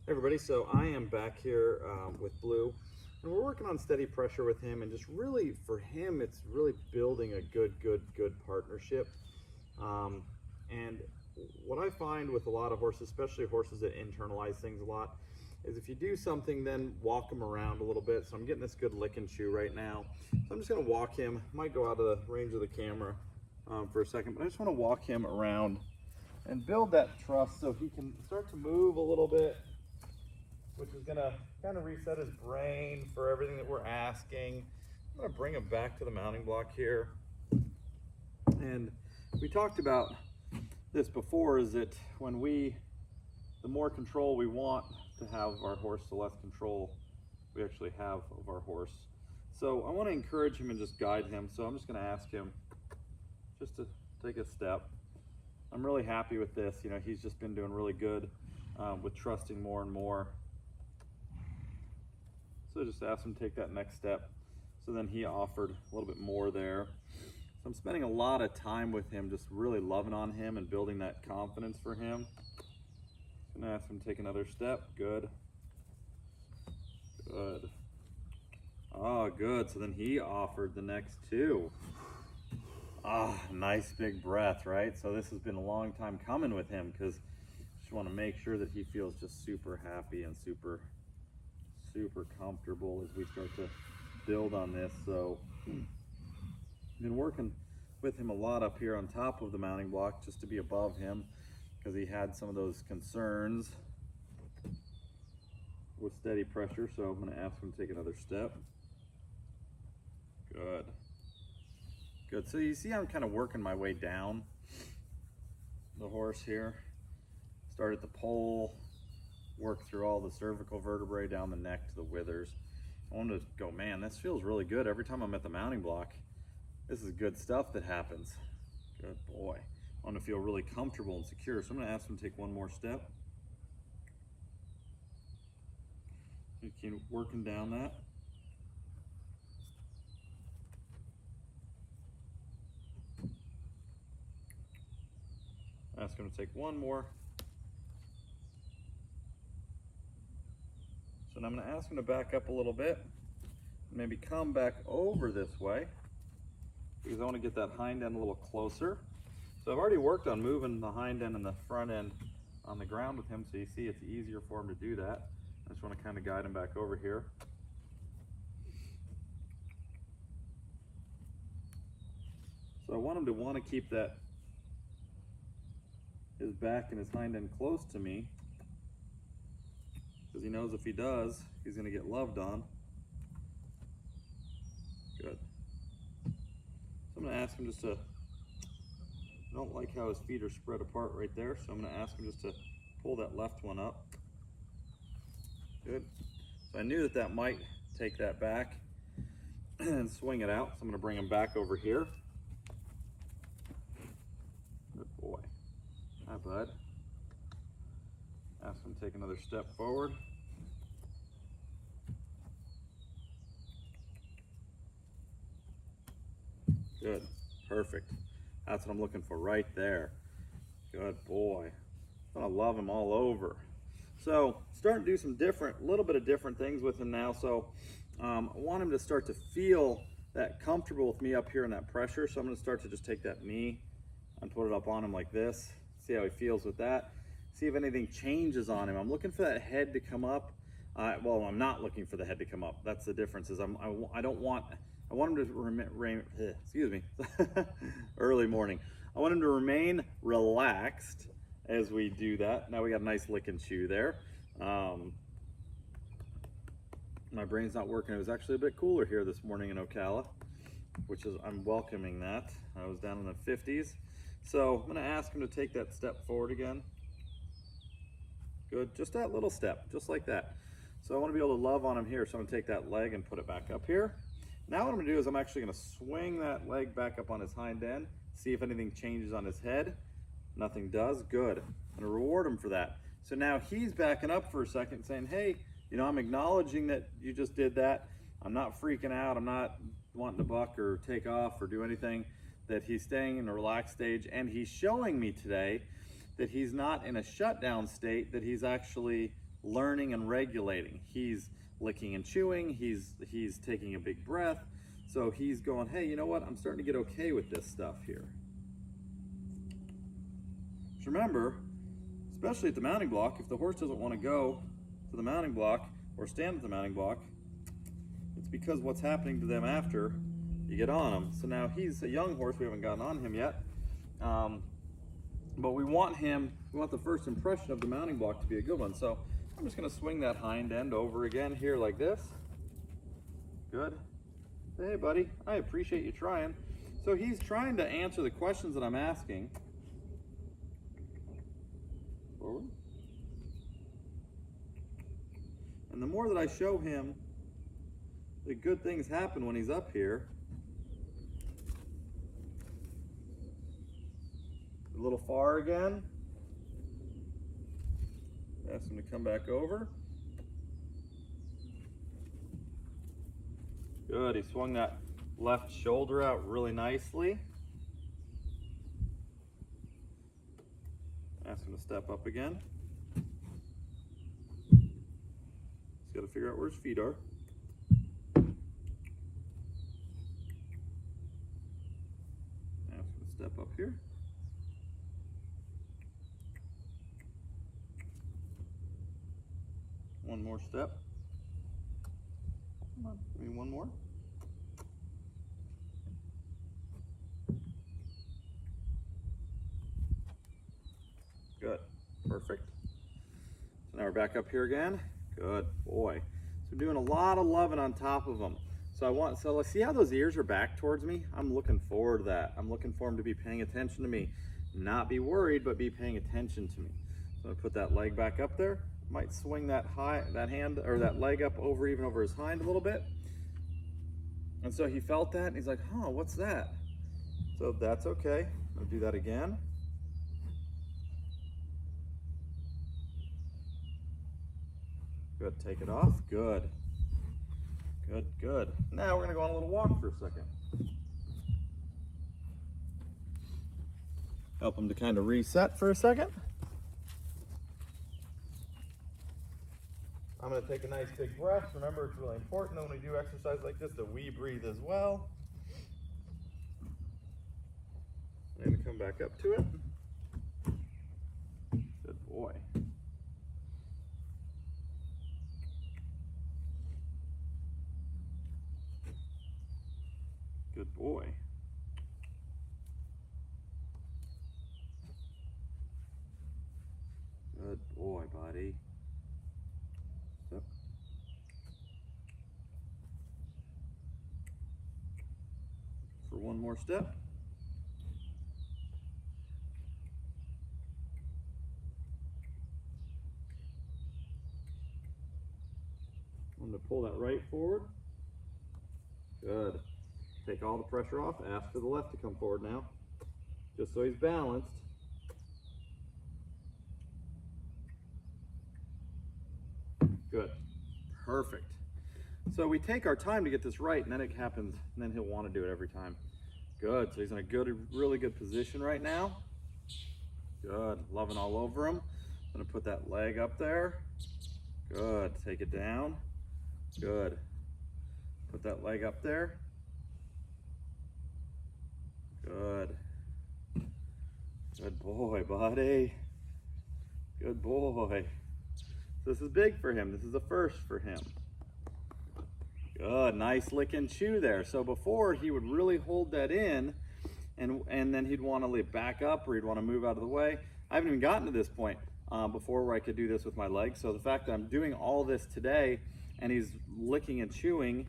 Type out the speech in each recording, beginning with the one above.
Hey everybody, so I am back here with Blue, and we're working on steady pressure with him, and just really for him, it's really building a good partnership. Um, and what I find with a lot of horses, especially horses that internalize things a lot, is if you do something, then walk him around a little bit. So I'm getting this good lick and chew right now. So I'm just gonna walk him, might go out of the range of the camera for a second, but I just wanna walk him around and build that trust so he can start to move a little bit, which is gonna kind of reset his brain for everything that we're asking. I'm gonna bring him back to the mounting block here. And we talked about this before, is that the more control we want to have of our horse, the less control we actually have of our horse. So I wanna encourage him and just guide him. So I'm just gonna ask him just to take a step. I'm really happy with this. You know, he's just been doing really good with trusting more and more. So just asked him to take that next step. So then he offered a little bit more there. So I'm spending a lot of time with him, just really loving on him and building that confidence for him. I'm gonna ask him to take another step. Good. Good. Oh, good. So then he offered the next two. Ah, nice big breath, right? So this has been a long time coming with him, because I just want to make sure that he feels just super happy and super comfortable as we start to build on this. So I've been working with him a lot up here on top of the mounting block, just to be above him, because he had some of those concerns with steady pressure. So I'm going to ask him to take another step. Good. Good. So you see I'm kind of working my way down the horse here. Start at the pole, work through all the cervical vertebrae down the neck to the withers. I wanted to go, man, this feels really good. Every time I'm at the mounting block, this is good stuff that happens. Good boy. I want to feel really comfortable and secure. So I'm going to ask him to take one more step. You keep working down that. Ask him to take one more. So now I'm going to ask him to back up a little bit, maybe come back over this way, because I want to get that hind end a little closer. So I've already worked on moving the hind end and the front end on the ground with him, so you see it's easier for him to do that. I just want to kind of guide him back over here. So I want him to want to keep that, his back and his hind end close to me, because he knows if he does, he's going to get loved on. Good. So I'm going to ask him just to, I don't like how his feet are spread apart right there, so I'm going to ask him just to pull that left one up. Good. So I knew that that might take that back and swing it out, so I'm going to bring him back over here. Good boy. Hi, bud. Ask him to take another step forward. Good. Perfect. That's what I'm looking for right there. Good boy. I'm gonna love him all over. So starting to do some little bit of different things with him now. So I want him to start to feel that comfortable with me up here in that pressure. So I'm gonna start to just take that knee and put it up on him like this. See how he feels with that. See if anything changes on him. I'm looking for that head to come up. Well, I'm not looking for the head to come up. That's the difference. Is I want him to remain. Excuse me. Early morning. I want him to remain relaxed as we do that. Now we got a nice lick and chew there. My brain's not working. It was actually a bit cooler here this morning in Ocala, which is, I'm welcoming that. I was down in the 50s. So I'm gonna ask him to take that step forward again. Good, just that little step, just like that. So I wanna be able to love on him here. So I'm gonna take that leg and put it back up here. Now what I'm gonna do is I'm actually gonna swing that leg back up on his hind end, see if anything changes on his head. Nothing does, good. I'm gonna reward him for that. So now he's backing up for a second saying, hey, you know, I'm acknowledging that you just did that. I'm not freaking out. I'm not wanting to buck or take off or do anything. That he's staying in a relaxed stage, and he's showing me today that he's not in a shutdown state, that he's actually learning and regulating. He's licking and chewing, he's taking a big breath. So he's going, hey, you know what? I'm starting to get okay with this stuff here. Just remember, especially at the mounting block, if the horse doesn't want to go to the mounting block or stand at the mounting block, it's because what's happening to them after you get on him. So now he's a young horse, we haven't gotten on him yet. But we want the first impression of the mounting block to be a good one. So I'm just gonna swing that hind end over again here like this. Good. Hey buddy, I appreciate you trying. So he's trying to answer the questions that I'm asking. Forward. And the more that I show him that good things happen when he's up here, a little far again. Ask him to come back over. Good, he swung that left shoulder out really nicely. Ask him to step up again. He's got to figure out where his feet are. Ask him to step up here. One more step. Come on, give me one more. Good, perfect. So now we're back up here again. Good boy. So we're doing a lot of loving on top of them. So let's see how those ears are back towards me. I'm looking forward to that. I'm looking for him to be paying attention to me. Not be worried, but be paying attention to me. So I'm gonna put that leg back up there. Might swing that hand or that leg up even over his hind a little bit. And so he felt that and he's like, huh, what's that? So that's okay. I'll do that again. Good, take it off. Good. Good, good. Now we're gonna go on a little walk for a second. Help him to kind of reset for a second. I'm going to take a nice big breath. Remember, it's really important when we do exercise like this that we breathe as well. I'm going to come back up to it. Good boy. Good boy. Good boy, buddy. Step. For one more step. I'm going to pull that right forward. Good. Take all the pressure off. Ask for the left to come forward now, just so he's balanced. Good. Perfect. So we take our time to get this right, and then it happens, and then he'll want to do it every time. Good. So he's in a really good position right now. Good. Loving all over him. I'm going to put that leg up there. Good. Take it down. Good. Put that leg up there. Good. Good boy, buddy. Good boy. This is big for him. This is a first for him. Good, nice lick and chew there. So before he would really hold that in and then he'd want to back up or he'd want to move out of the way. I haven't even gotten to this point before where I could do this with my legs. So the fact that I'm doing all this today and he's licking and chewing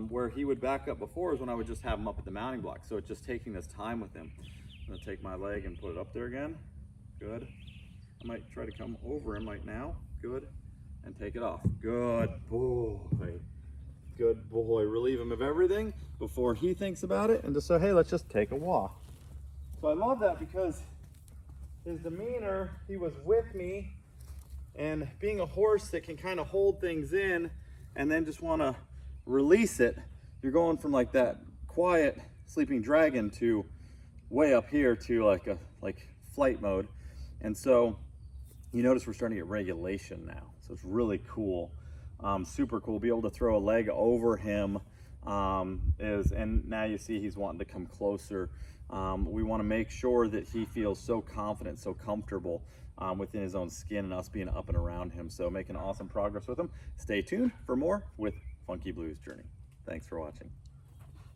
where he would back up before is when I would just have him up at the mounting block. So it's just taking this time with him. I'm gonna take my leg and put it up there again. Good. I might try to come over him right now. Good. And take it off. Good boy. Good boy. Relieve him of everything before he thinks about it and just say, hey, let's just take a walk. So I love that because his demeanor, he was with me, and being a horse that can kind of hold things in and then just want to release it, you're going from like that quiet sleeping dragon to way up here to like flight mode. And so You notice we're starting to get regulation now, so it's really cool. Super cool. Be able to throw a leg over him and now you see he's wanting to come closer. We want to make sure that he feels so confident, so comfortable within his own skin and us being up and around him. So making awesome progress with him. Stay tuned for more with Funky Blue's journey. Thanks for watching.